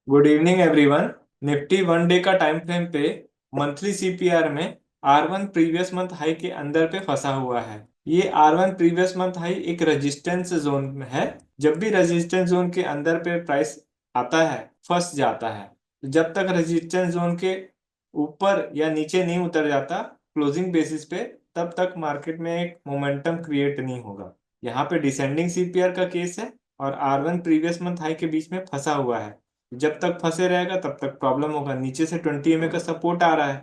Good evening everyone. Nifty one day का time frame पे monthly CPR में R one previous month high के अंदर पे फंसा हुआ है। ये R one previous month high एक रेजिस्टेंस जोन में है। जब भी रेजिस्टेंस जोन के अंदर पे प्राइस आता है फंस जाता है। जब तक रेजिस्टेंस जोन के ऊपर या नीचे नहीं उतर जाता क्लोजिंग बेसिस पे, तब तक मार्केट में एक मोमेंटम क्रिएट नहीं होगा। यहाँ पे डिसेंडिंग सीपीआर का केस है और R one previous month high के बीच में फंसा हुआ है। जब तक फंसे रहेगा तब तक प्रॉब्लम होगा। नीचे से 20 का सपोर्ट आ रहा है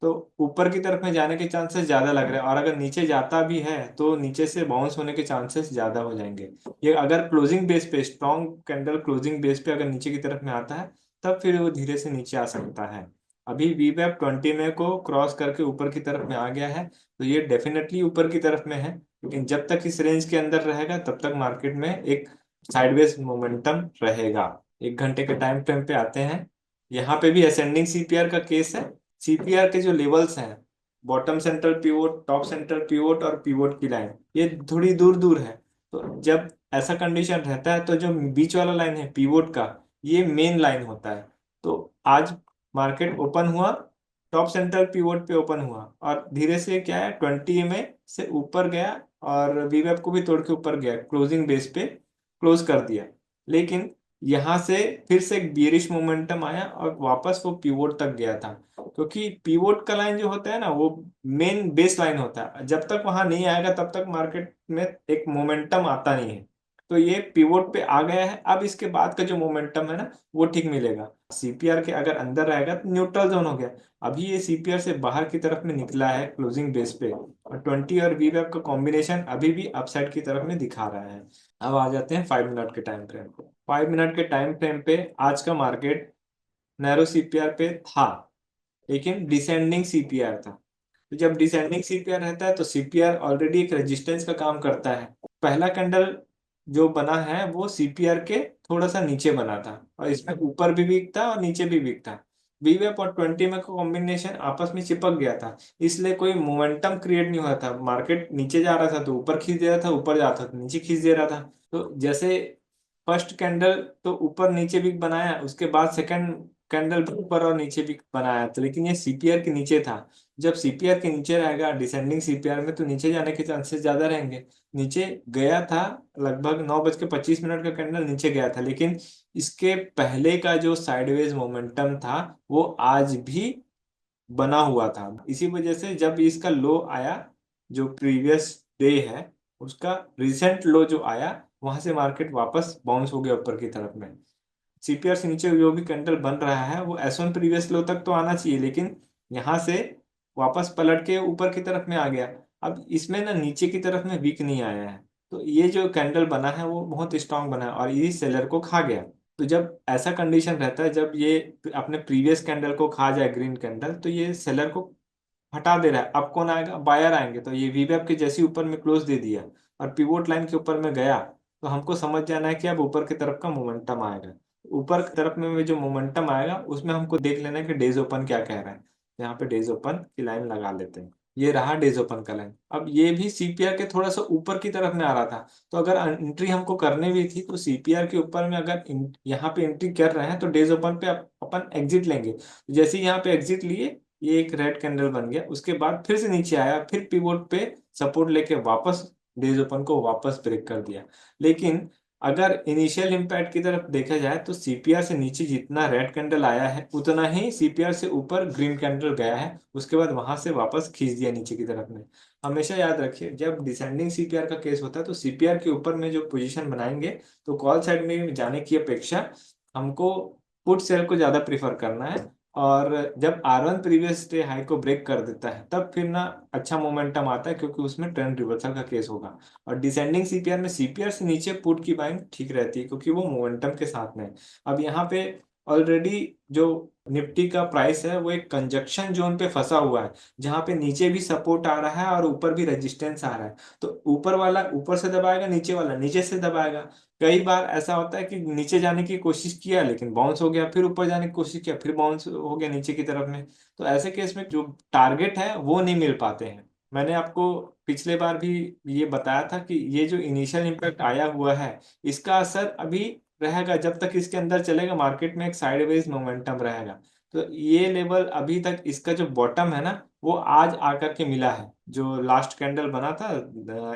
तो ऊपर की तरफ में जाने के चांसेस ज्यादा लग रहे हैं, और अगर नीचे जाता भी है तो नीचे से बाउंस होने के चांसेस ज्यादा हो जाएंगे। ये अगर क्लोजिंग बेस पे स्ट्रॉन्ग कैंडल क्लोजिंग बेस पे अगर नीचे की तरफ में आता है तब फिर वो धीरे से नीचे आ सकता है। अभी वीवैप 20 को क्रॉस करके ऊपर की तरफ में आ गया है तो ये डेफिनेटली ऊपर की तरफ में है, लेकिन जब तक इस रेंज के अंदर रहेगा तब तक मार्केट में एक साइडवेज मोमेंटम रहेगा। 1 घंटे के टाइम फ्रेम पे आते हैं। यहाँ पे भी असेंडिंग सीपीआर का केस है। सीपीआर के जो लेवल्स हैं, bottom central pivot, top central pivot और पिवोट की लाइन, ये थोड़ी दूर दूर है। तो जब ऐसा कंडीशन रहता है तो जो बीच वाला लाइन है पिवोट का, ये मेन लाइन होता है। तो आज मार्केट ओपन हुआ, टॉप सेंट्रल पिवोट पे ओपन हुआ और धीरे से क्या है 20 से ऊपर गया और वीवेप को भी तोड़ के ऊपर गया, क्लोजिंग बेस पे क्लोज कर दिया। लेकिन यहाँ से फिर से एक बियरिश मोमेंटम आया और वापस वो पिवोट तक गया था, क्योंकि पिवोट का लाइन जो होता है ना वो मेन बेस लाइन होता है। जब तक वहां नहीं आएगा तब तक मार्केट में एक मोमेंटम आता नहीं है। तो ये पिवोट पे आ गया है, अब इसके बाद का जो मोमेंटम है ना वो ठीक मिलेगा। सीपीआर के अगर अंदर रहेगा तो न्यूट्रल जोन हो गया। अभी ये सीपीआर से बाहर की तरफ में निकला है क्लोजिंग बेस पे, और 20 और वीवैप का कॉम्बिनेशन अभी भी अपसाइड की तरफ में दिखा रहा है। अब आ जाते हैं 5 मिनट के टाइम फ्रेम पे। 5 मिनट के टाइम फ्रेम पे आज का मार्केट नैरो सीपीआर पे था, लेकिन डिसेंडिंग सीपीआर था। तो जब डिसेंडिंग सीपीआर रहता है तो सीपीआर ऑलरेडी एक रेजिस्टेंस का काम करता है। पहला कैंडल जो बना है वो सीपीआर के थोड़ा सा नीचे बना था और इसमें ऊपर भी वीक था और नीचे भी वीक था। वीवेप और 20 का कॉम्बिनेशन आपस में चिपक गया था, इसलिए कोई मोमेंटम क्रिएट नहीं हुआ था। मार्केट नीचे जा रहा था तो ऊपर खींच दे रहा था, ऊपर जाता था तो नीचे खींच दे रहा था। तो जैसे फर्स्ट कैंडल तो ऊपर नीचे भी बनाया, उसके बाद सेकंड कैंडल भी ऊपर और नीचे भी बनाया था, लेकिन ये सीपीआर के नीचे था। जब सीपीआर के नीचे रहेगा डिसेंडिंग सीपीआर में तो नीचे जाने के चांसेस ज्यादा रहेंगे। नीचे गया था, लगभग 9:25 का कैंडल नीचे गया था, लेकिन इसके पहले का जो साइडवेज मोमेंटम था वो आज भी बना हुआ था। इसी वजह से जब इसका लो आया, जो प्रीवियस डे है उसका रिसेंट लो जो आया, वहां से मार्केट वापस बाउंस हो गया ऊपर की तरफ में। सीपीआर से नीचे जो भी कैंडल बन रहा है वो एस वन प्रीवियस लो तक तो आना चाहिए, लेकिन यहाँ से वापस पलट के ऊपर की तरफ में आ गया। अब इसमें ना नीचे की तरफ में वीक नहीं आया है, तो ये जो कैंडल बना है वो बहुत स्ट्रांग बना है और ये सेलर को खा गया। तो जब ऐसा कंडीशन रहता है, जब ये अपने प्रीवियस कैंडल को खा जाए ग्रीन कैंडल, तो ये सेलर को हटा दे रहा है। अब कौन आएगा? बायर आएंगे। तो ये वीवेप के जैसे ऊपर में क्लोज दे दिया और पिवोट लाइन के ऊपर में गया, तो हमको समझ जाना है कि अब ऊपर की तरफ का मोमेंटम आएगा। ऊपर की तरफ में जो मोमेंटम आएगा उसमें हमको देख लेना है कि डेज ओपन क्या कह रहा है। यहाँ पे डेज ओपन की लाइन लगा लेते हैं। ये रहा डेज ओपन का लाइन। अब ये भी सीपीआर के थोड़ा सा ऊपर की तरफ में आ रहा था, तो अगर एंट्री हमको करने भी थी तो सीपीआर के ऊपर में अगर यहाँ पे एंट्री कर रहे हैं तो डेज ओपन पे अपन एग्जिट लेंगे। जैसे ही यहाँ पे एग्जिट लिए, ये एक रेड कैंडल बन गया, उसके बाद फिर से नीचे आया, फिर पिवोट पे सपोर्ट लेके वापस डेज ओपन को वापस ब्रेक कर दिया। लेकिन अगर इनिशियल इम्पैक्ट की तरफ देखा जाए तो सीपीआर से नीचे जितना रेड कैंडल आया है उतना ही सीपीआर से ऊपर ग्रीन कैंडल गया है, उसके बाद वहां से वापस खींच दिया नीचे की तरफ में। हमेशा याद रखिए, जब डिसेंडिंग सीपीआर का केस होता है तो सीपीआर के ऊपर में जो पोजीशन बनाएंगे तो कॉल साइड में जाने की अपेक्षा हमको पुट सेल को ज्यादा प्रीफर करना है। और जब R one previous day high को ब्रेक कर देता है तब फिर ना अच्छा मोमेंटम आता है, क्योंकि उसमें ट्रेंड रिवर्सल का केस होगा। और डिसेंडिंग सीपीआर में सीपीआर से नीचे पुट की बाइंग ठीक रहती है, क्योंकि वो मोमेंटम के साथ में है। अब यहाँ पे ऑलरेडी जो निफ्टी का प्राइस है वो एक कंजक्शन जोन पे फंसा हुआ है, जहाँ पे नीचे भी सपोर्ट आ रहा है और ऊपर भी रेजिस्टेंस आ रहा है। तो ऊपर वाला ऊपर से दबाएगा, नीचे वाला नीचे से दबाएगा। कई बार ऐसा होता है कि नीचे जाने की कोशिश किया लेकिन बाउंस हो गया, फिर ऊपर जाने की कोशिश किया फिर बाउंस हो गया नीचे की तरफ में। तो ऐसे केस में जो टारगेट है वो नहीं मिल पाते हैं। मैंने आपको पिछले बार भी ये बताया था कि ये जो इनिशियल इम्पैक्ट आया हुआ है, इसका असर अभी रहेगा, जब तक इसके अंदर चलेगा मार्केट में एक साइडवेज मोमेंटम रहेगा। तो ये लेवल अभी तक इसका जो बॉटम है ना, वो आज आकर के मिला है। जो लास्ट कैंडल बना था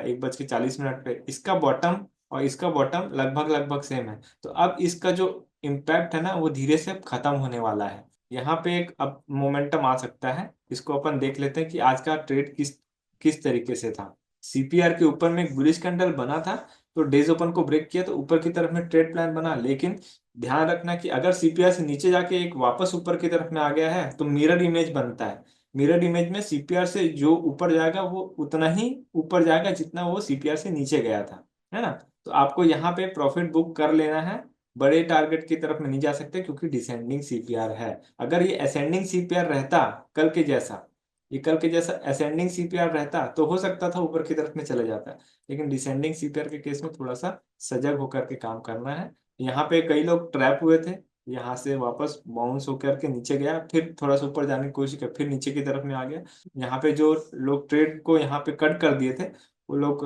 1:40 पे, इसका बॉटम और इसका बॉटम लगभग लगभग सेम है। तो अब इसका जो इम्पैक्ट है ना, वो धीरे से खत्म होने वाला है। यहाँ पे एक अब मोमेंटम आ सकता है, इसको अपन देख लेते हैं कि आज का ट्रेड किस किस तरीके से था। सीपीआर के ऊपर में एक बुलिश कैंडल बना था, तो डेज ओपन को ब्रेक किया तो ऊपर की तरफ में ट्रेड प्लान बना। लेकिन ध्यान रखना कि अगर सीपीआर से नीचे जाके एक वापस ऊपर की तरफ में आ गया है तो मिरर इमेज बनता है। मिरर इमेज में सीपीआर से जो ऊपर जाएगा वो उतना ही ऊपर जाएगा जितना वो सीपीआर से नीचे गया था, है ना। तो आपको यहाँ पे प्रॉफिट बुक कर लेना है, बड़े टारगेट की तरफ में नहीं जा सकते क्योंकि डिसेंडिंग सीपीआर है। अगर ये असेंडिंग सीपीआर रहता कल के जैसा, ये कल के जैसा असेंडिंग सीपीआर रहता तो हो सकता था ऊपर की तरफ में चले जाता। लेकिन डिसेंडिंग सीपीआर के केस में थोड़ा सा सजग होकर के काम करना है। यहाँ पे कई लोग ट्रैप हुए थे, यहाँ से वापस बाउंस होकर के नीचे गया, फिर थोड़ा सा ऊपर जाने की कोशिश की, फिर नीचे की तरफ में आ गया। यहाँ पे जो लोग ट्रेड को यहाँ पे कट कर दिए थे वो लोग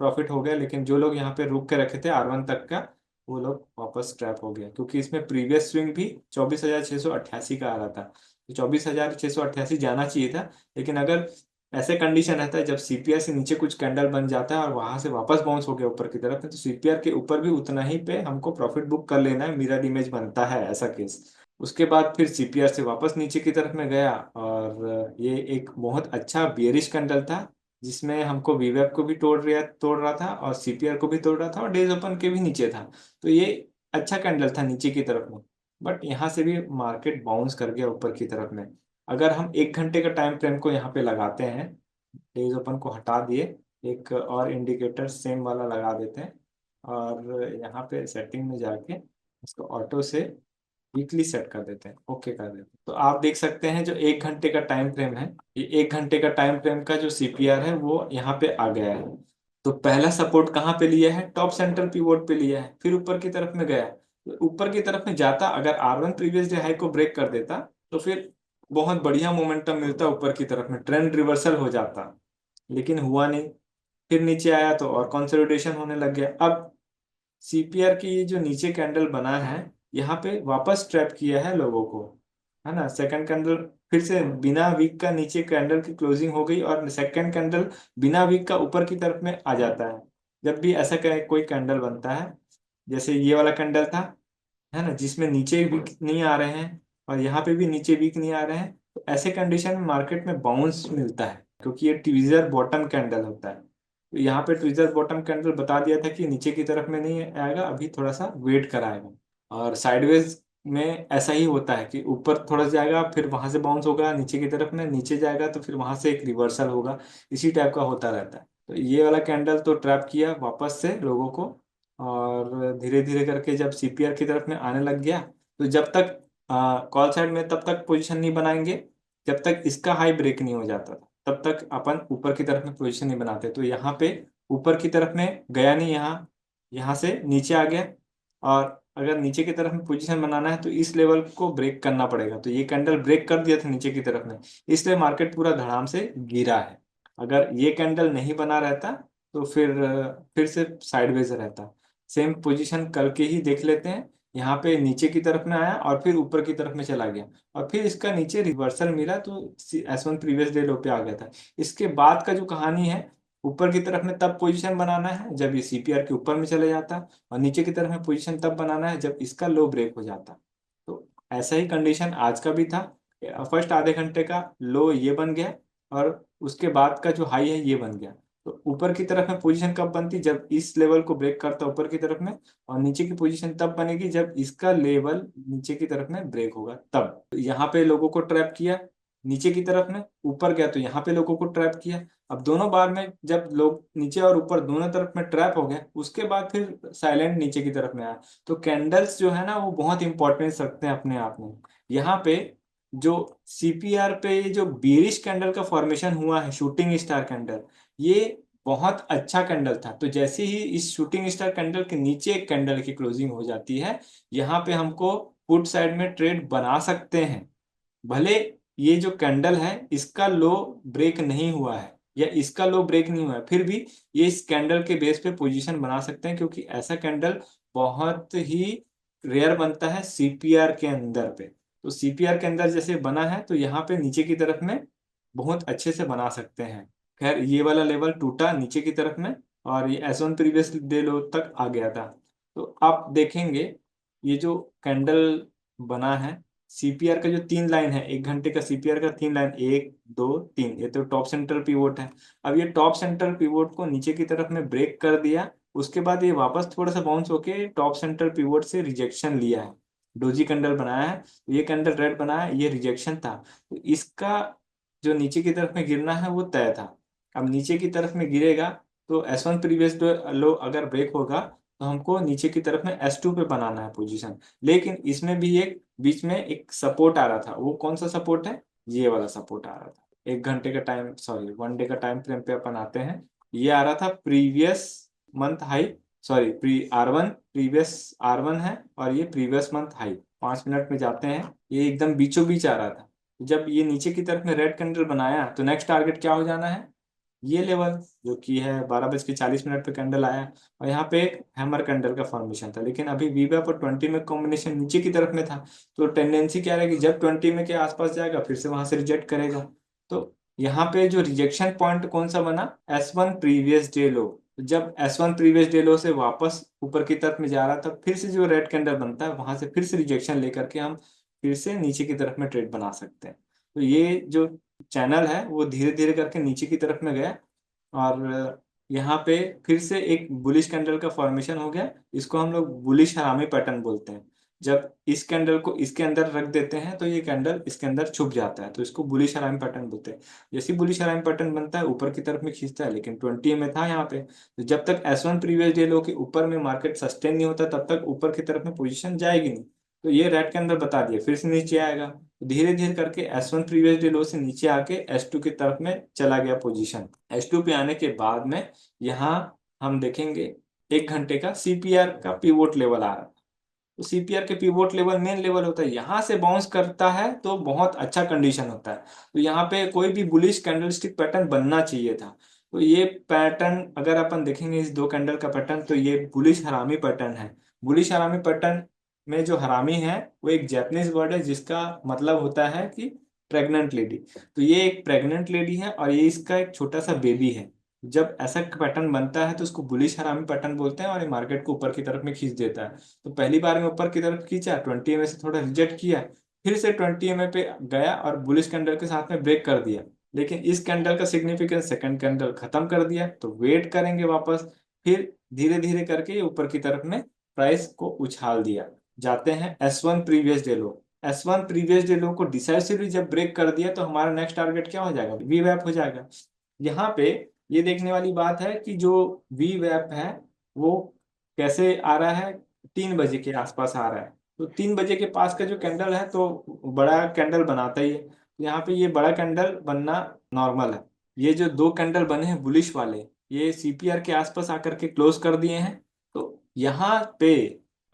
प्रॉफिट हो गया, लेकिन जो लोग यहाँ पे रुक के रखे थे R1 तक का, वो लोग वापस ट्रैप हो गया, क्योंकि इसमें प्रीवियस स्विंग भी 24,688 का आ रहा था। तो 24,688 जाना चाहिए था। लेकिन अगर ऐसे कंडीशन रहता है जब सीपीआर से नीचे कुछ कैंडल बन जाता है और वहां से वापस बाउंस हो गया ऊपर की तरफ, तो सीपीआर के ऊपर भी उतना ही पे हमको प्रॉफिट बुक कर लेना है, मिरर इमेज बनता है ऐसा केस। उसके बाद फिर सीपीआर से वापस नीचे की तरफ में गया, और ये एक बहुत अच्छा बियरिश कैंडल था, जिसमें हमको वीवेब को भी तोड़ रहा था और सीपीआर को भी तोड़ रहा था और डेज ओपन के भी नीचे था। तो ये अच्छा कैंडल था नीचे की तरफ में। बट यहाँ से भी मार्केट बाउंस कर गया ऊपर की तरफ में। अगर हम 1 घंटे का टाइम फ्रेम को यहाँ पे लगाते हैं, डेज ओपन को हटा दिए, एक और इंडिकेटर सेम वाला लगा देते हैं, और यहाँ पे सेटिंग में जाके इसको ऑटो से वीकली सेट कर देते हैं, ओके कर देते हैं। तो आप देख सकते हैं जो 1 घंटे का टाइम फ्रेम है, ये 1 घंटे का टाइम फ्रेम का जो सीपीआर है वो यहाँ पे आ गया है। तो पहला सपोर्ट कहाँ पे लिया है, टॉप सेंटर पिवोट पे लिया है, फिर ऊपर की तरफ में गया। तो ऊपर की तरफ में जाता, अगर R1 प्रीवियस डे हाई को ब्रेक कर देता तो फिर बहुत बढ़िया मोमेंटम मिलता ऊपर की तरफ में, ट्रेंड रिवर्सल हो जाता। लेकिन हुआ नहीं, फिर नीचे आया तो और कंसोलिडेशन होने लग गया। अब सीपीआर की ये जो नीचे कैंडल बना है, यहाँ पे वापस ट्रैप किया है लोगों को, है ना। सेकंड कैंडल फिर से बिना वीक का नीचे कैंडल की क्लोजिंग हो गई, और सेकंड कैंडल बिना वीक का ऊपर की तरफ में आ जाता है। जब भी ऐसा कोई कैंडल बनता है, जैसे ये वाला कैंडल था, है ना, जिसमें नीचे वीक नहीं आ रहे हैं और यहाँ पे भी नीचे वीक नहीं आ रहे हैं, तो ऐसे कंडीशन में मार्केट में बाउंस मिलता है, क्योंकि ये ट्विजर बॉटम कैंडल होता है। तो यहाँ पे ट्विजर बॉटम कैंडल बता दिया था कि नीचे की तरफ में नहीं आएगा, अभी थोड़ा सा वेट कराएगा। और साइडवेज में ऐसा ही होता है कि ऊपर थोड़ा जाएगा, फिर वहां से बाउंस होगा नीचे की तरफ में, नीचे जाएगा तो फिर वहां से एक रिवर्सल होगा। इसी टाइप का होता रहता है। तो ये वाला कैंडल तो ट्रैप किया वापस से लोगों को, और धीरे धीरे करके जब सीपीआर की तरफ में आने लग गया, तो जब तक कॉल साइड में तब तक पोजीशन नहीं बनाएंगे जब तक इसका हाई ब्रेक नहीं हो जाता था, तब तक अपन ऊपर की तरफ में पोजीशन नहीं बनाते। तो यहाँ पे ऊपर की तरफ में गया नहीं, यहाँ यहाँ से नीचे आ गया। और अगर नीचे की तरफ में पोजीशन बनाना है तो इस लेवल को ब्रेक करना पड़ेगा। तो ये कैंडल ब्रेक कर दिया था नीचे की तरफ में, इसलिए मार्केट पूरा धड़ाम से गिरा है। अगर ये कैंडल नहीं बना रहता तो फिर से साइडवेज रहता। सेम पोजीशन कल के ही देख लेते हैं। यहाँ पे नीचे की तरफ में आया और फिर ऊपर की तरफ में चला गया, और फिर इसका नीचे रिवर्सल मिला तो S1 प्रीवियस डे लो पे आ गया था। इसके बाद का जो कहानी है, ऊपर की तरफ में तब पोजीशन बनाना है जब ये सीपीआर के ऊपर में चले जाता, और नीचे की तरफ में पोजीशन तब बनाना है जब इसका लो ब्रेक हो जाता। तो ऐसा ही कंडीशन आज का भी था। फर्स्ट आधे घंटे का लो ये बन गया, और उसके बाद का जो हाई है ये बन गया। तो ऊपर की तरफ में पोजीशन कब बनती, जब इस लेवल को ब्रेक करता ऊपर की तरफ में, और नीचे की पोजीशन तब बनेगी जब इसका लेवल नीचे की तरफ में ब्रेक होगा तब। तो यहाँ पे लोगों को ट्रैप किया नीचे की तरफ में, ऊपर गया तो यहाँ पे लोगों को ट्रैप किया। अब दोनों बार में जब लोग नीचे और ऊपर दोनों तरफ में ट्रैप हो गए, उसके बाद फिर साइलेंट नीचे की तरफ में आया। तो कैंडल्स जो है ना वो बहुत इंपॉर्टेंस रखते हैं अपने आप में। यहाँ पे जो सीपीआर पे ये जो बेरिश कैंडल का फॉर्मेशन हुआ है, शूटिंग स्टार कैंडल, ये बहुत अच्छा कैंडल था। तो जैसे ही इस शूटिंग स्टार कैंडल के नीचे एक कैंडल की क्लोजिंग हो जाती है, यहाँ पे हमको पुट साइड में ट्रेड बना सकते हैं। भले ये जो कैंडल है इसका लो ब्रेक नहीं हुआ है या इसका लो ब्रेक नहीं हुआ है, फिर भी ये इस कैंडल के बेस पे पोजीशन बना सकते हैं, क्योंकि ऐसा कैंडल बहुत ही रेयर बनता है सीपीआर के अंदर पे। तो सीपीआर के अंदर जैसे बना है तो यहाँ पे नीचे की तरफ में बहुत अच्छे से बना सकते हैं। खैर ये वाला लेवल टूटा नीचे की तरफ में, और ये एस वन प्रीवियस डे लो तक आ गया था। तो आप देखेंगे ये जो कैंडल बना है, सीपीआर का जो 3 लाइन है, 1 घंटे का सीपीआर का 3 लाइन, 1 2 3, ये तो टॉप सेंटर पिवोट है। अब ये टॉप सेंटर पिवोट को नीचे की तरफ में ब्रेक कर दिया, उसके बाद ये वापस थोड़ा सा बाउंस होके टॉप सेंटर पिवोट से रिजेक्शन लिया है, डोजी कैंडल बनाया है। तो ये कैंडल रेड बनाया है, ये रिजेक्शन था। तो इसका जो नीचे की तरफ में गिरना है वो तय था। अब नीचे की तरफ में गिरेगा तो एस वन प्रीवियस लो अगर ब्रेक होगा तो हमको नीचे की तरफ में एस टू पे बनाना है पोजीशन। लेकिन इसमें भी एक बीच में एक सपोर्ट आ रहा था, वो कौन सा सपोर्ट है, ये वाला सपोर्ट आ रहा था। 1 घंटे का टाइम, सॉरी 1 डे का टाइम फ्रेम पे अपन आते हैं। ये आ रहा था previous month high, sorry pre R one, previous R one है, और ये प्रीवियस मंथ हाई। 5 मिनट में जाते हैं, ये एकदम बीचों बीच आ रहा था। जब ये नीचे की तरफ में रेड कैंडल बनाया तो नेक्स्ट टारगेट क्या हो जाना है, ये लेवल जो कि है 12:40 पे कैंडल आया, और यहाँ पे एक हैमर कैंडल का फॉर्मेशन था। लेकिन अभी वीवैप और 20 में कॉम्बिनेशन नीचे की तरफ में था, तो टेंडेंसी क्या रहेगी, जब 20 में के आसपास जाएगा फिर से वहां से रिजेक्ट करेगा। तो यहाँ पे जो रिजेक्शन पॉइंट कौन सा बना, S one previous day low. जब S one previous day low से वापस ऊपर की तरफ में जा रहा था, फिर से जो रेड कैंडल बनता है वहां से फिर से रिजेक्शन लेकर के हम फिर से नीचे की तरफ में ट्रेड बना सकते हैं। तो ये जो चैनल है वो धीरे धीरे करके नीचे की तरफ में गया, और यहाँ पे फिर से एक बुलिश कैंडल का फॉर्मेशन हो गया। इसको हम लोग बुलिश हरामी पैटर्न बोलते हैं। जब इस कैंडल को इसके अंदर रख देते हैं तो ये कैंडल इसके अंदर छुप जाता है, तो इसको बुलिश हरामी पैटर्न बोलते हैं। जैसे बुलिश हरामी पैटर्न बनता है ऊपर की तरफ में खींचता है, लेकिन 20 में था यहाँ पे। तो जब तक एस वन प्रीवियस डे लो के ऊपर में मार्केट सस्टेन नहीं होता तब तक ऊपर की तरफ में पोजीशन जाएगी नहीं। तो ये रेड कैंडल बता दिया फिर से नीचे आएगा। धीरे धीरे करके S one previous day low से नीचे आके एस टू की तरफ में चला गया पोजीशन। एस टू पे आने के बाद में यहाँ हम देखेंगे 1 घंटे का सीपीआर का पिवोट लेवल आ रहा है। तो सीपीआर के पिवोट लेवल मेन लेवल होता है, यहाँ से बाउंस करता है तो बहुत अच्छा कंडीशन होता है। तो यहाँ पे कोई भी बुलिश कैंडलस्टिक पैटर्न बनना चाहिए था। तो ये पैटर्न अगर अपन देखेंगे इस 2 कैंडल का पैटर्न, तो ये बुलिश हरामी पैटर्न है। बुलिश हरामी पैटर्न में जो हरामी है वो एक जैपनीज वर्ड है जिसका मतलब होता है कि प्रेग्नेंट लेडी। तो ये एक प्रेग्नेंट लेडी है और ये इसका एक छोटा सा बेबी है। जब ऐसा पैटर्न बनता है तो उसको बुलिश हरामी पैटर्न बोलते हैं, और ये मार्केट को ऊपर की तरफ में खींच देता है। तो पहली बार में ऊपर की तरफ खींचा, 20 से थोड़ा रिजेक्ट किया, फिर से 20 पे गया और बुलिश कैंडल के साथ में ब्रेक कर दिया। लेकिन इस कैंडल का सिग्निफिकेंस सेकंड कैंडल खत्म कर दिया, तो वेट करेंगे वापस। फिर धीरे धीरे करके ये ऊपर की तरफ में प्राइस को उछाल दिया। जाते हैं एस वन प्रीवियस डे लो। एस वन प्रीवियस डे लो को डिसाइसिवली जब ब्रेक कर दिया तो हमारा नेक्स्ट टारगेट क्या हो जाएगा, वी वैप हो जाएगा। यहाँ पे ये देखने वाली बात है कि जो वी वैप है वो कैसे आ रहा है, 3 बजे के आसपास आ रहा है। तो 3 बजे के पास का जो कैंडल है तो बड़ा कैंडल बनाता ही है। तो यहाँ पे ये बड़ा कैंडल बनना नॉर्मल है। ये जो 2 कैंडल बने हैं बुलिश वाले, ये सीपीआर के आसपास आकर के क्लोज कर दिए हैं। तो यहाँ पे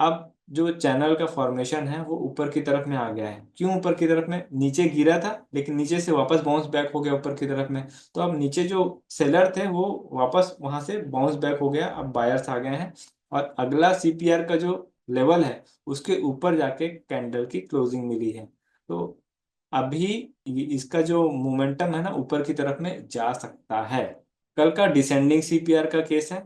अब जो चैनल का फॉर्मेशन है वो ऊपर की तरफ में आ गया है। क्यों ऊपर की तरफ में, नीचे गिरा था लेकिन नीचे से वापस बाउंस बैक हो गया ऊपर की तरफ में। तो अब नीचे जो सेलर थे वो वापस वहां से बाउंस बैक हो गया, अब बायर्स आ गए हैं। और अगला सीपीआर का जो लेवल है उसके ऊपर जाके कैंडल की क्लोजिंग मिली है। तो अभी इसका जो मोमेंटम है ना ऊपर की तरफ में जा सकता है। कल का डिसेंडिंग सीपीआर का केस है।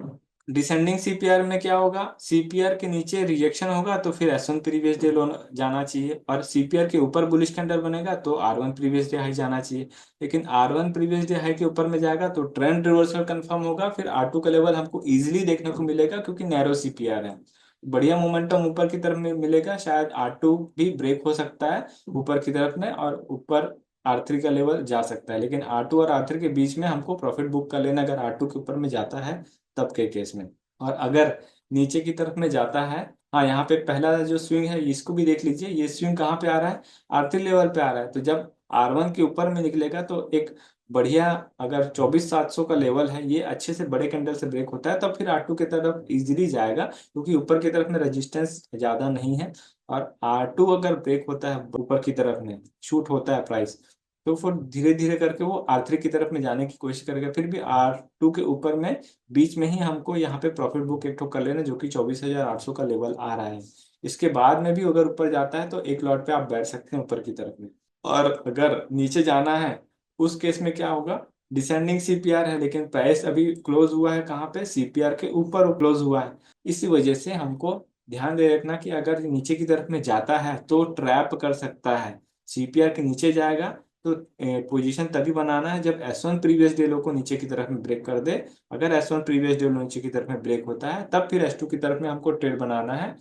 डिसेंडिंग सीपीआर में क्या होगा, सीपीआर के नीचे रिजेक्शन होगा तो फिर एस वन प्रीवियस डे लो जाना चाहिए, और सीपीआर के ऊपर बुलिश कैंडल बनेगा तो R one previous day high जाना चाहिए। लेकिन R one previous day high के ऊपर में जाएगा तो ट्रेंड रिवर्सल कंफर्म होगा, फिर आर टू का लेवल हमको इजीली देखने को मिलेगा क्योंकि नैरो सीपीआर है। बढ़िया मोमेंटम ऊपर की तरफ में मिलेगा, शायद आर टू भी ब्रेक हो सकता है ऊपर की तरफ में, और ऊपर आर थ्री का लेवल जा सकता है। लेकिन आर टू और आर थ्री के बीच में हमको प्रॉफिट बुक कर लेना अगर आर टू के ऊपर में जाता है तब के केस में। और अगर नीचे की तरफ में जाता है, हाँ यहाँ पे पहला जो स्विंग है इसको भी देख लीजिए, ये स्विंग कहाँ पे आ रहा है, आर थ्री लेवल पे आ रहा है। तो जब आर वन के ऊपर में निकलेगा तो एक बढ़िया, अगर 24,700 का लेवल है ये अच्छे से बड़े कैंडल से ब्रेक होता है तब फिर आर टू की तरफ इजीली जाएगा, क्योंकि ऊपर की तरफ में रेजिस्टेंस ज्यादा नहीं है। और आर टू अगर ब्रेक होता है ऊपर की तरफ में शूट होता है प्राइस, तो फिर धीरे धीरे करके वो R3 की तरफ में जाने की कोशिश करेगा। फिर भी R2 के ऊपर में बीच में ही हमको यहाँ पे प्रॉफिट बुक एक ठो कर लेना, जो कि 24,800 का लेवल आ रहा है। इसके बाद में भी अगर ऊपर जाता है तो एक लॉट पे आप बैठ सकते हैं ऊपर की तरफ में। और अगर नीचे जाना है उस केस में क्या होगा, डिसेंडिंग सीपीआर है, लेकिन प्राइस अभी क्लोज हुआ है कहाँ पे, सीपीआर के ऊपर क्लोज हुआ है। इसी वजह से हमको ध्यान दे रखना कि अगर नीचे की तरफ में जाता है तो ट्रैप कर सकता है। सीपीआर के नीचे जाएगा तो पोजीशन तभी बनाना है जब S1 प्रीवियस डे लो को नीचे की तरफ में ब्रेक कर दे। अगर S1 प्रीवियस डे लो नीचे की तरफ में ब्रेक होता है तब फिर S2 की तरफ में हमको ट्रेड बनाना है।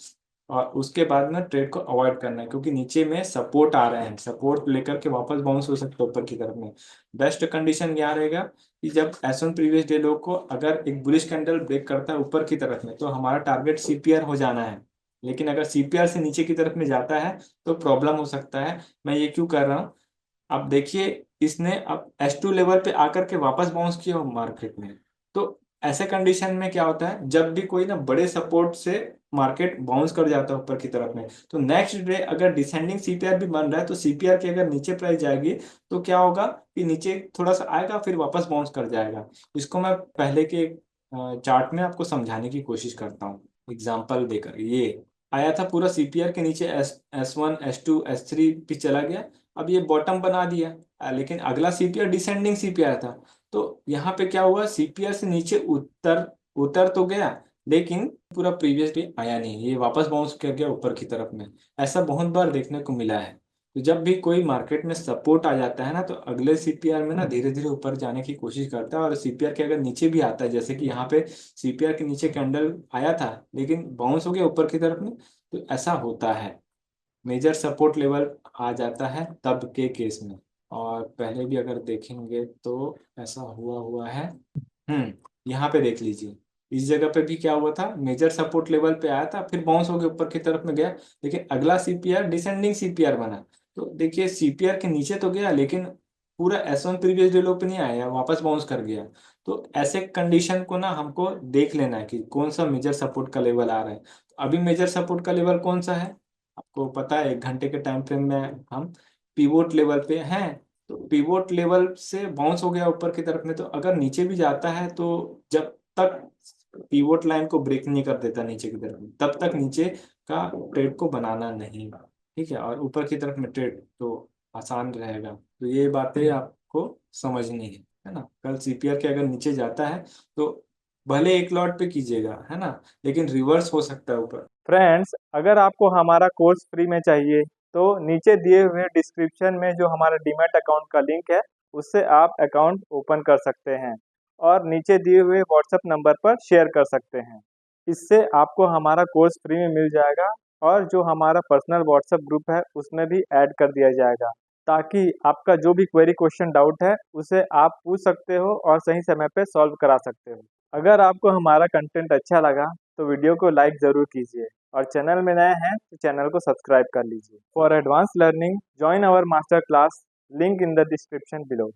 और उसके बाद में ट्रेड को अवॉइड करना है, क्योंकि नीचे में सपोर्ट आ रहे हैं, सपोर्ट लेकर के वापस बाउंस हो सकते हैं ऊपर की तरफ में। बेस्ट कंडीशन क्या रहेगा कि जब S1 प्रीवियस डे लो को अगर एक बुलिश कैंडल ब्रेक करता है ऊपर की तरफ में तो हमारा टारगेट सीपीआर हो जाना है। लेकिन अगर सीपीआर से नीचे की तरफ में जाता है तो प्रॉब्लम हो सकता है। मैं ये क्यों कर रहा हूँ, अब देखिए इसने अब S2 लेवल पे आकर के वापस बाउंस किया हो मार्केट में। तो ऐसे कंडीशन में क्या होता है, जब भी कोई ना बड़े सपोर्ट से मार्केट बाउंस कर जाता है ऊपर की तरफ में, तो नेक्स्ट डे अगर डिसेंडिंग सीपीआर भी बन रहा है तो सीपीआर की अगर नीचे प्राइस जाएगी तो क्या होगा कि नीचे थोड़ा सा आएगा फिर वापस बाउंस कर जाएगा। इसको मैं पहले के चार्ट में आपको समझाने की कोशिश करता हूँ एग्जाम्पल देकर। ये आया था पूरा सीपीआर के नीचे, S1 S2 S3 भी चला गया। अब ये बॉटम बना दिया, लेकिन अगला सीपीआर डिसेंडिंग सीपीआर था। तो यहाँ पे क्या हुआ, सीपीआर से नीचे उतर उतर तो गया लेकिन पूरा प्रीवियस डे आया नहीं, ये वापस बाउंस कर गया ऊपर की तरफ में। ऐसा बहुत बार देखने को मिला है। तो जब भी कोई मार्केट में सपोर्ट आ जाता है ना तो अगले सीपीआर में ना धीरे धीरे ऊपर जाने की कोशिश करता है, और सीपीआर के अगर नीचे भी आता है, जैसे कि यहाँ पे सीपीआर के नीचे कैंडल आया था लेकिन बाउंस हो गया ऊपर की तरफ में, तो ऐसा होता है। मेजर सपोर्ट लेवल आ जाता है तब के केस में। और पहले भी अगर देखेंगे तो ऐसा हुआ हुआ है। यहाँ पे देख लीजिए, इस जगह पे भी क्या हुआ था, मेजर सपोर्ट लेवल पे आया था फिर बाउंस हो गया ऊपर की तरफ में गया, लेकिन अगला सीपीआर डिसेंडिंग सीपीआर बना। तो देखिए सीपीआर के नीचे तो गया लेकिन पूरा S1 प्रीवियस डे लो पे नहीं आया, वापस बाउंस कर गया। तो ऐसे कंडीशन को ना हमको देख लेना है कि कौन सा मेजर सपोर्ट का लेवल आ रहा है। तो अभी मेजर सपोर्ट का लेवल कौन सा है, आपको पता है 1 घंटे के टाइम फ्रेम में हम पिवोट लेवल पे हैं। तो पिवोट लेवल से बाउंस हो गया ऊपर की तरफ में, तो अगर नीचे भी जाता है तो जब तक पिवोट लाइन को ब्रेक नहीं कर देता नीचे की तरफ में तब तक नीचे का ट्रेड को बनाना नहीं। ठीक है, और ऊपर की तरफ में ट्रेड तो आसान रहेगा। तो ये बातें आपको समझनी है ना। कल सीपीआर के अगर नीचे जाता है तो भले एक लॉट पे कीजिएगा, है ना, लेकिन रिवर्स हो सकता है ऊपर। फ्रेंड्स, अगर आपको हमारा कोर्स फ्री में चाहिए तो नीचे दिए हुए डिस्क्रिप्शन में जो हमारा डीमैट अकाउंट का लिंक है उससे आप अकाउंट ओपन कर सकते हैं और नीचे दिए हुए व्हाट्सएप नंबर पर शेयर कर सकते हैं। इससे आपको हमारा कोर्स फ्री में मिल जाएगा और जो हमारा पर्सनल व्हाट्सएप ग्रुप है उसमें भी ऐड कर दिया जाएगा, ताकि आपका जो भी क्वेरी क्वेश्चन डाउट है उसे आप पूछ सकते हो और सही समय पे सॉल्व करा सकते हो। अगर आपको हमारा कंटेंट अच्छा लगा तो वीडियो को लाइक ज़रूर कीजिए और चैनल में नए हैं तो चैनल को सब्सक्राइब कर लीजिए। For advance learning join our master class, link in the description below.